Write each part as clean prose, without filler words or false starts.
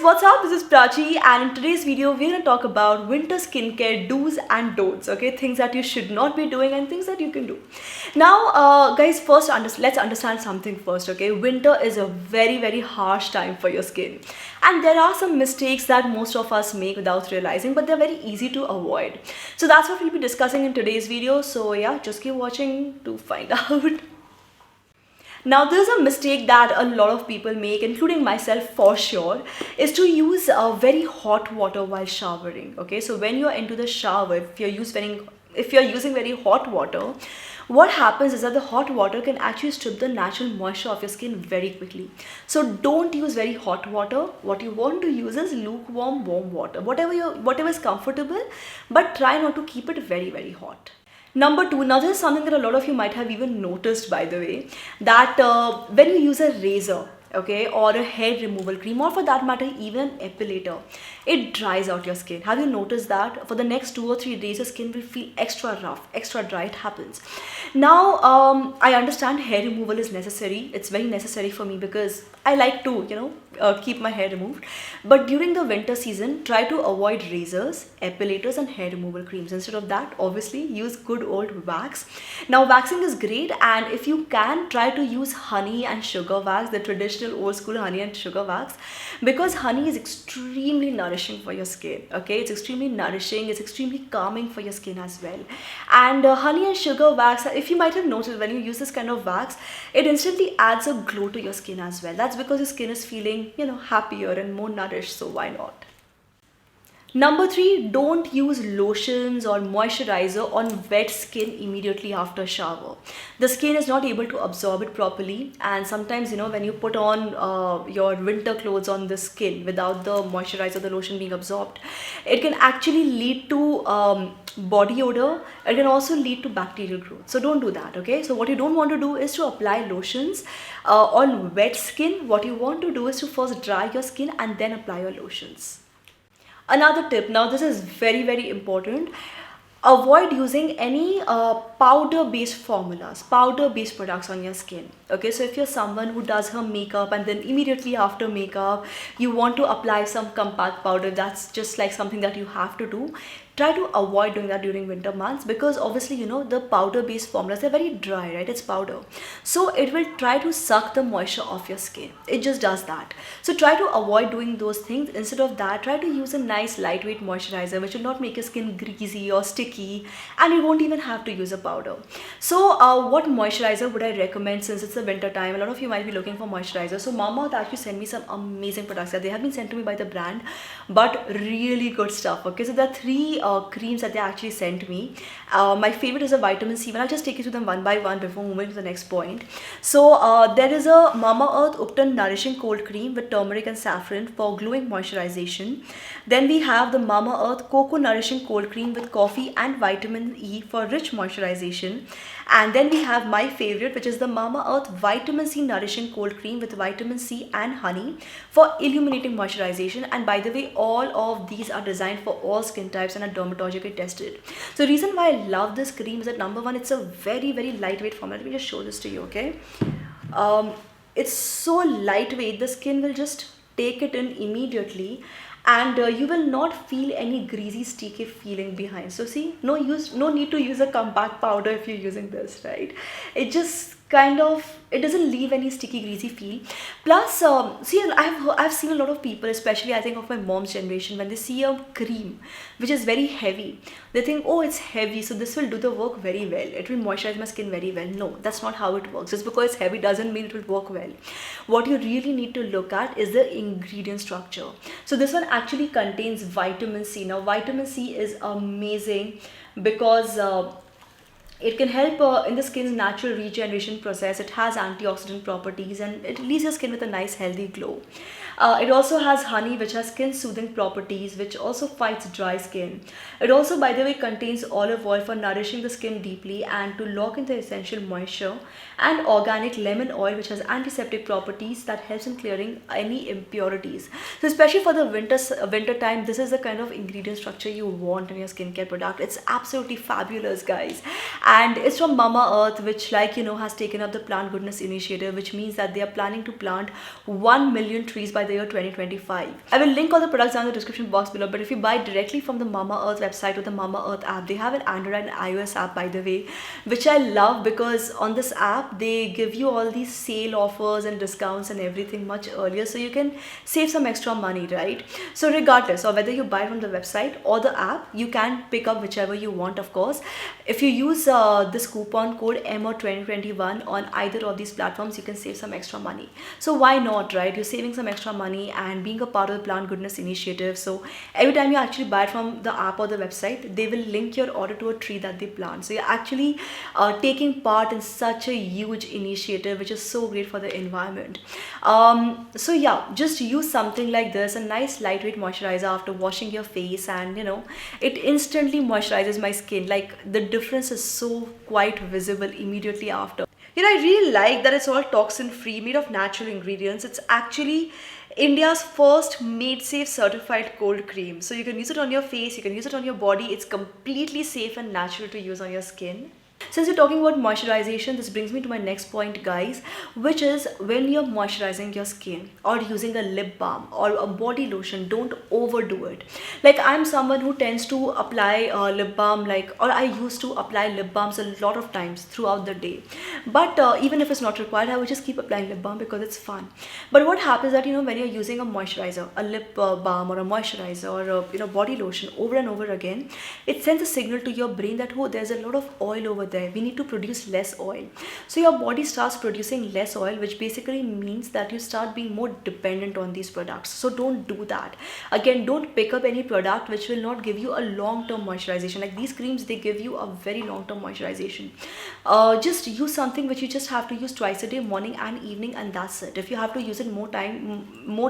what's up? This is Prachi, and in today's video we're going to talk about winter skincare do's and don'ts, okay? Things that you should not be doing and things that you can do. Now, guys, first let's understand something first, okay? Winter is a very harsh time for your skin, and there are some mistakes that most of us make without realizing, but they're very easy to avoid. So that's what we'll be discussing in today's video. So yeah, just keep watching to find out. Now, there's a mistake that a lot of people make, including myself for sure, is to use very hot water while showering. Okay, so when you're into the shower, if you're using very hot water, what happens is that the hot water can actually strip the natural moisture of your skin very quickly. So don't use very hot water. What you want to use is lukewarm, warm water, whatever is comfortable, but try not to keep it very hot. Number two, now this is something that a lot of you might have even noticed, by the way, that when you use a razor, okay, or a hair removal cream, or for that matter even an epilator, it dries out your skin. Have you noticed that? For the next 2 or 3 days your skin will feel extra rough, extra dry. It happens. Now I understand hair removal is necessary. It's very necessary for me because I like to keep my hair removed, but during the winter season try to avoid razors, epilators and hair removal creams. Instead of that, obviously use good old wax. Now waxing is great, and if you can, try to use honey and sugar wax, the traditional old school honey and sugar wax, because honey is extremely nourishing for your skin. Okay, it's extremely nourishing, it's extremely calming for your skin as well. And honey and sugar wax, if you might have noticed, when you use this kind of wax, it instantly adds a glow to your skin as well. That's because your skin is feeling happier and more nourished, so why not? Number three, don't use lotions or moisturizer on wet skin immediately after shower. The skin is not able to absorb it properly, and sometimes when you put on your winter clothes on the skin without the moisturizer, the lotion being absorbed, it can actually lead to body odor. It can also lead to bacterial growth, so don't do that. Okay, so what you don't want to do is to apply lotions on wet skin. What you want to do is to first dry your skin and then apply your lotions. Another tip, now this is very important, avoid using any powder based formulas, powder based products on your skin. Okay, so if you're someone who does her makeup and then immediately after makeup you want to apply some compact powder, that's just like something that you have to do. Try to avoid doing that during winter months, because obviously the powder based formulas are very dry, right? It's powder, so it will try to suck the moisture off your skin. It just does that. So try to avoid doing those things. Instead of that, try to use a nice lightweight moisturizer which will not make your skin greasy or sticky, and you won't even have to use a powder. So what moisturizer would I recommend? Since it's the winter time, a lot of you might be looking for moisturizer. So Mamaearth actually sent me some amazing products that they have been sent to me by the brand, but really good stuff. Okay, so there are 3 creams that they actually sent me. My favorite is a vitamin C one. I'll just take you through them one by one before moving to the next point. So there is a Mamaearth Upton Nourishing Cold Cream with turmeric and saffron for glowing moisturization. Then we have the Mamaearth Cocoa Nourishing Cold Cream with coffee and vitamin E for rich moisturization. And then we have my favorite, which is the Mamaearth Vitamin C Nourishing Cold Cream with vitamin C and honey for illuminating moisturization. And by the way, all of these are designed for all skin types and are dermatologically tested. So the reason why I love this cream is that number one, it's a very lightweight formula. Let me just show this to you, okay? It's so lightweight, the skin will just take it in immediately, and you will not feel any greasy sticky feeling behind. So see, no need to use a compact powder if you're using this, right? It just it doesn't leave any sticky greasy feel. Plus see, I've seen a lot of people, especially I think of my mom's generation, when they see a cream which is very heavy, they think, oh, it's heavy, so this will do the work very well, it will moisturize my skin very well. No, that's not how it works. Just because it's heavy doesn't mean it will work well. What you really need to look at is the ingredient structure. So this one actually contains vitamin C. Now vitamin C is amazing because it can help in the skin's natural regeneration process. It has antioxidant properties and it leaves your skin with a nice healthy glow. It also has honey, which has skin soothing properties, which also fights dry skin. It also, by the way, contains olive oil for nourishing the skin deeply and to lock in the essential moisture, and organic lemon oil, which has antiseptic properties that helps in clearing any impurities. So especially for the winter time, this is the kind of ingredient structure you want in your skincare product. It's absolutely fabulous, guys. And it's from Mamaearth, which has taken up the Plant Goodness initiative, which means that they are planning to plant 1 million trees by the year 2025. I will link all the products down in the description box below, but if you buy directly from the Mamaearth website or the Mamaearth app, they have an Android and iOS app, by the way, which I love because on this app they give you all these sale offers and discounts and everything much earlier, so you can save some extra money, right? So regardless of whether you buy from the website or the app, you can pick up whichever you want, of course. If you use this coupon code MO2021 on either of these platforms, you can save some extra money. So why not, right? You're saving some extra money and being a part of the Plant Goodness initiative. So every time you actually buy it from the app or the website, they will link your order to a tree that they plant. So you're actually taking part in such a huge initiative, which is so great for the environment. So yeah, just use something like this, a nice lightweight moisturizer after washing your face, and it instantly moisturizes my skin. Like, the difference is so quite visible immediately after. I really like that it's all toxin free, made of natural ingredients. It's actually India's first made safe certified cold cream. So you can use it on your face, you can use it on your body. It's completely safe and natural to use on your skin. Since you're talking about moisturization, this brings me to my next point, guys, which is when you're moisturizing your skin or using a lip balm or a body lotion, don't overdo it. Like, I'm someone who tends to apply lip balm, or I used to apply lip balms a lot of times throughout the day. But even if it's not required, I would just keep applying lip balm because it's fun. But what happens that, when you're using a moisturizer, a lip balm or a moisturizer or a body lotion over and over again, it sends a signal to your brain that, oh, there's a lot of oil over there, we need to produce less oil. So your body starts producing less oil, which basically means that you start being more dependent on these products. So don't do that. Again, don't pick up any product which will not give you a long-term moisturization. Like these creams, they give you a very long-term moisturization. Just use something which you just have to use twice a day, morning and evening, and that's it. If you have to use it more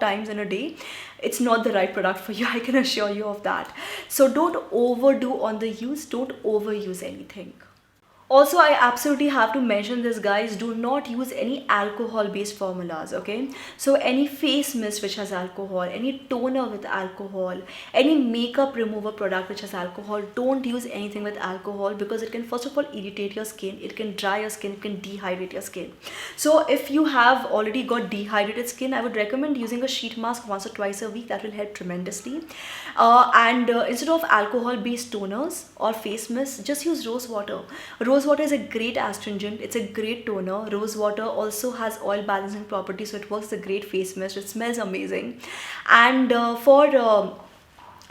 times in a day, it's not the right product for you. I can assure you of that. So don't overdo on the use. Don't overuse anything. Also, I absolutely have to mention this, guys. Do not use any alcohol based formulas, okay? So any face mist which has alcohol, any toner with alcohol, any makeup remover product which has alcohol, don't use anything with alcohol because it can first of all irritate your skin, it can dry your skin, it can dehydrate your skin. So if you have already got dehydrated skin, I would recommend using a sheet mask once or twice a week. That will help tremendously. Instead of alcohol based toners or face mist, just use rose water. Rose water is a great astringent, it's a great toner. Rose water also has oil balancing properties, so it works as a great face mist. It smells amazing. And for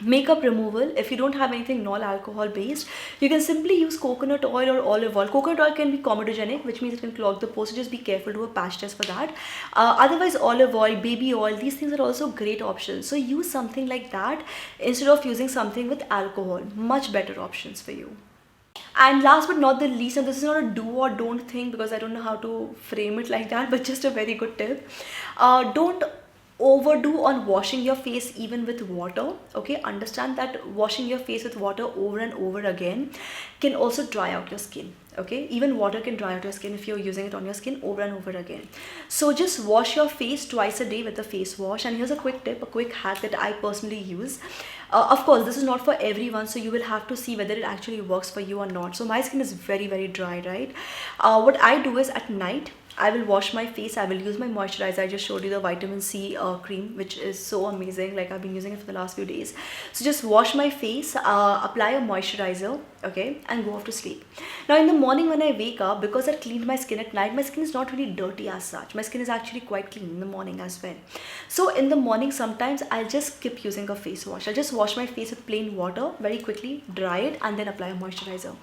makeup removal, if you don't have anything non-alcohol based, you can simply use coconut oil or olive oil. Coconut oil can be comedogenic, which means it can clog the pores, so just be careful, do a patch test for that. Otherwise, olive oil, baby oil, these things are also great options. So use something like that instead of using something with alcohol. Much better options for you. And last but not the least, and this is not a do or don't thing because I don't know how to frame it like that, but just a very good tip. Don't overdo on washing your face even with water, okay? Understand that washing your face with water over and over again can also dry out your skin, okay? Even water can dry out your skin if you're using it on your skin over and over again. So just wash your face twice a day with a face wash. And here's a quick tip, a quick hack that I personally use. Of course, this is not for everyone, so you will have to see whether it actually works for you or not. So my skin is very, very dry, right? What I do is at night, I will wash my face, I will use my moisturizer. I just showed you the vitamin C cream, which is so amazing. Like, I've been using it for the last few days. So just wash my face, apply a moisturizer, okay, and go off to sleep. Now in the morning when I wake up, because I cleaned my skin at night, my skin is not really dirty as such. My skin is actually quite clean in the morning as well. So in the morning, sometimes I'll just skip using a face wash. I'll just wash my face with plain water very quickly, dry it, and then apply a moisturizer.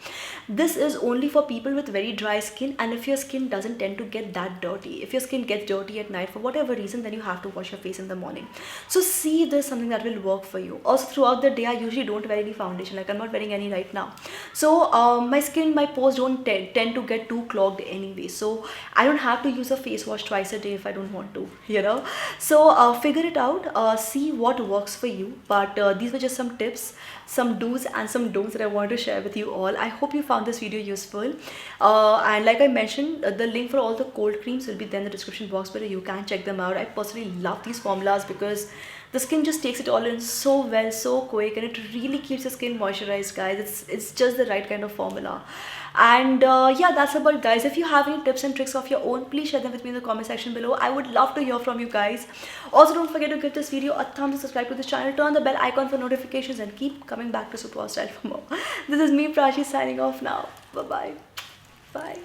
This is only for people with very dry skin, and if your skin doesn't tend to get that dirty. If your skin gets dirty at night for whatever reason, then you have to wash your face in the morning. So see, there's something that will work for you. Also, throughout the day, I usually don't wear any foundation. Like, I'm not wearing any right now. So my skin, my pores don't tend to get too clogged anyway. So I don't have to use a face wash twice a day if I don't want to, So figure it out, see what works for you. But these were just some tips, some do's and some don'ts that I wanted to share with you all. I hope you found this video useful. And like I mentioned, the link for all the cold creams will be there in the description box below. You can check them out. I personally love these formulas because the skin just takes it all in so well, so quick, and it really keeps your skin moisturized, guys. It's just the right kind of formula. And yeah, that's about, guys. If you have any tips and tricks of your own, please share them with me in the comment section below. I would love to hear from you guys. Also, don't forget to give this video a thumbs up, subscribe to this channel, turn on the bell icon for notifications, and keep coming back to Superstyle for more. This is me, Prachi, signing off now. Bye bye. Bye.